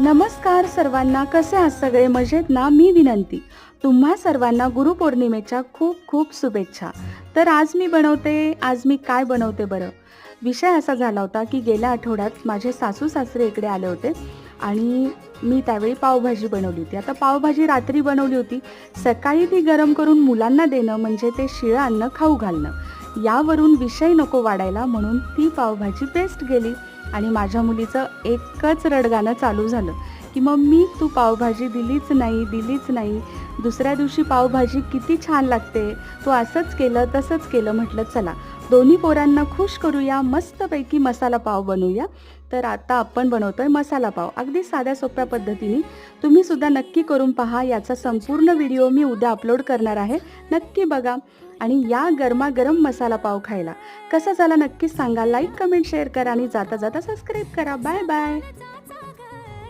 नमस्कार सर्वांना, कसे आहात सगळे? मजेत ना? मी विनंती तुम्हा सर्वांना गुरुपौर्णिमेच्या खूप खूप शुभेच्छा. तर आज मी काय बनवते बरं? विषय असा झाला होता की गेल्या आठवड्यात माझे सासू सासरे इकडे आले होते आणि मी त्यावेळी पावभाजी बनवली होती. आता पावभाजी रात्री बनवली होती, सकाळी ती गरम करून मुलांना देणं म्हणजे ते शिळं अन्न खाऊ घालणं. यावरून विषय नको वाढायला म्हणून ती पावभाजी बेस्ट गेली आणि माझ्या मुलीचं एकच रडगाणं चालू झालं की मम्मी तू पावभाजी दिलीच नाही. दुसऱ्या दिवशी पावभाजी किती छान लागते, तू असंच केलं तसंच केलं. म्हटलं चला दोन्ही पोरांना खुश करूया, मस्तपैकी मसाला पाव बनवूया. तर आता आपण बनवतोय मसाला पाव अगदी साध्या सोप्या पद्धतीने. तुम्ही सुद्धा नक्की करून पहा. याचा संपूर्ण व्हिडिओ मी उद्या अपलोड करणार आहे, नक्की बघा आणि या गरमागरम मसाला पाव खायला. कसा झाला नक्कीच सांगा. लाईक कमेंट शेअर करा आणि जाता जाता सबस्क्राईब करा. Bye bye.